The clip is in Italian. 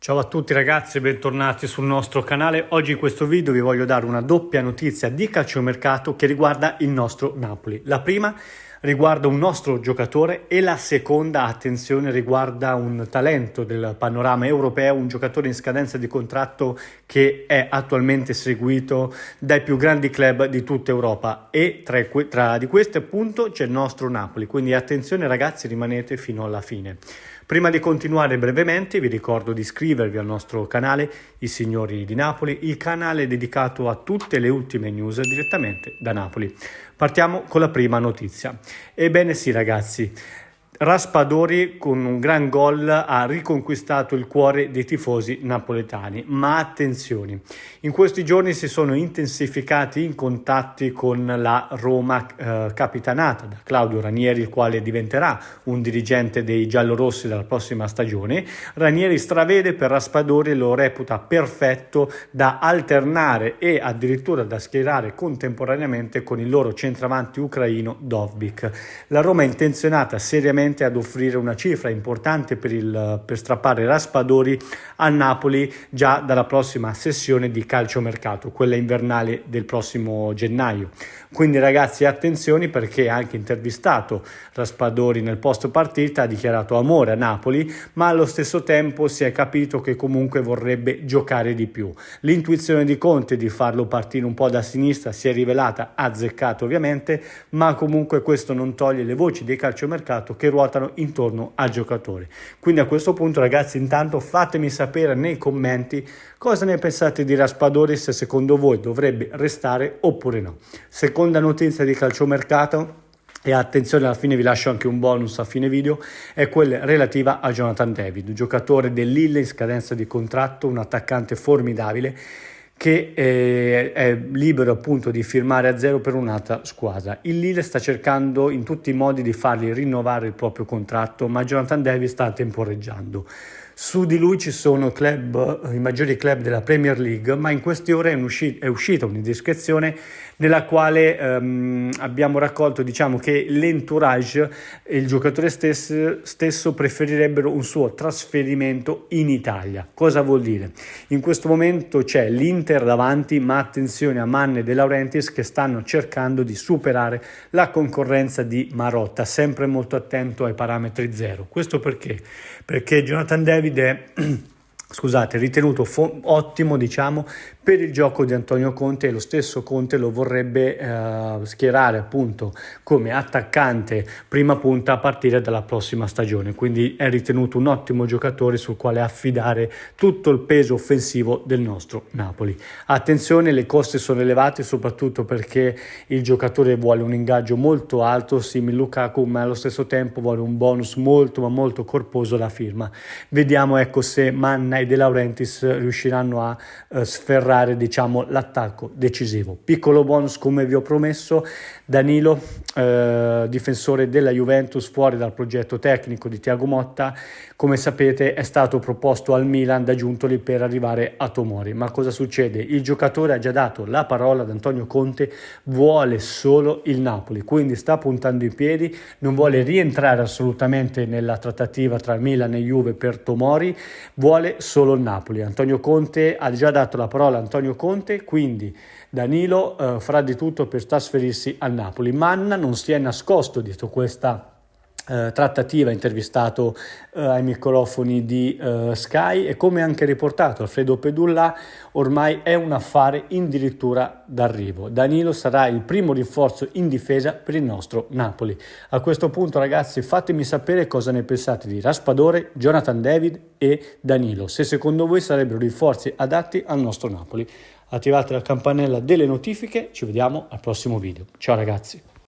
Ciao a tutti ragazzi e bentornati sul nostro canale. Oggi in questo video vi voglio dare una doppia notizia di calciomercato che riguarda il nostro Napoli. La prima riguarda un nostro giocatore e la seconda, attenzione, riguarda un talento del panorama europeo, un giocatore in scadenza di contratto che è attualmente seguito dai più grandi club di tutta Europa e tra di questi appunto c'è il nostro Napoli, quindi attenzione ragazzi, rimanete fino alla fine. Prima di continuare brevemente vi ricordo di iscrivervi al nostro canale I Signori di Napoli, il canale dedicato a tutte le ultime news direttamente da Napoli. Partiamo con la prima notizia. Ebbene sì ragazzi, Raspadori con un gran gol ha riconquistato il cuore dei tifosi napoletani, ma attenzione, in questi giorni si sono intensificati i contatti con la Roma capitanata da Claudio Ranieri, il quale diventerà un dirigente dei giallorossi dalla prossima stagione. Ranieri stravede per Raspadori e lo reputa perfetto da alternare e addirittura da schierare contemporaneamente con il loro centravanti ucraino Dovbyk. La Roma è intenzionata seriamente ad offrire una cifra importante per strappare Raspadori a Napoli già dalla prossima sessione di calciomercato, quella invernale del prossimo gennaio. Quindi ragazzi attenzione, perché anche intervistato Raspadori nel post partita ha dichiarato amore a Napoli, ma allo stesso tempo si è capito che comunque vorrebbe giocare di più. L'intuizione di Conte di farlo partire un po' da sinistra si è rivelata azzeccata ovviamente, ma comunque questo non toglie le voci di calciomercato che ruotano intorno al giocatore. Quindi a questo punto ragazzi intanto fatemi sapere nei commenti cosa ne pensate di Raspadori, se secondo voi dovrebbe restare oppure no. Seconda notizia di calciomercato, e attenzione alla fine vi lascio anche un bonus a fine video, è quella relativa a Jonathan David, giocatore del Lille in scadenza di contratto, un attaccante formidabile che è libero appunto di firmare a zero per un'altra squadra. Il Lille sta cercando in tutti i modi di fargli rinnovare il proprio contratto, ma Jonathan David sta temporeggiando. Su di lui ci sono i maggiori club della Premier League, ma in queste ore è uscita un'indiscrezione nella quale abbiamo raccolto, diciamo, che l'entourage e il giocatore stesso preferirebbero un suo trasferimento in Italia. Cosa vuol dire? In questo momento c'è l'Inter davanti, ma attenzione a Mann e De Laurentiis che stanno cercando di superare la concorrenza di Marotta, sempre molto attento ai parametri zero. Questo perché? Perché Jonathan David è ritenuto ottimo, diciamo, per il gioco di Antonio Conte, e lo stesso Conte lo vorrebbe schierare appunto come attaccante prima punta a partire dalla prossima stagione, quindi è ritenuto un ottimo giocatore sul quale affidare tutto il peso offensivo del nostro Napoli. Attenzione, le coste sono elevate soprattutto perché il giocatore vuole un ingaggio molto alto simile Lukaku, ma allo stesso tempo vuole un bonus molto ma molto corposo da firma. Vediamo ecco se Mann e De Laurentiis riusciranno a sferrare, diciamo, l'attacco decisivo. Piccolo bonus, come vi ho promesso, Danilo, difensore della Juventus fuori dal progetto tecnico di Thiago Motta, come sapete è stato proposto al Milan da Giuntoli per arrivare a Tomori. Ma cosa succede? Il giocatore ha già dato la parola ad Antonio Conte, vuole solo il Napoli, quindi sta puntando i piedi, non vuole rientrare assolutamente nella trattativa tra Milan e Juve per Tomori, vuole solo il Napoli. Antonio Conte ha già dato la parola a Antonio Conte, quindi Danilo farà di tutto per trasferirsi al Napoli. Mann non si è nascosto dietro questa trattativa, intervistato ai microfoni di Sky, e come anche riportato Alfredo Pedulla ormai è un affare addirittura d'arrivo. Danilo sarà il primo rinforzo in difesa per il nostro Napoli. A questo punto ragazzi fatemi sapere cosa ne pensate di Raspadori, Jonathan David e Danilo, se secondo voi sarebbero rinforzi adatti al nostro Napoli. Attivate la campanella delle notifiche, ci vediamo al prossimo video. Ciao ragazzi.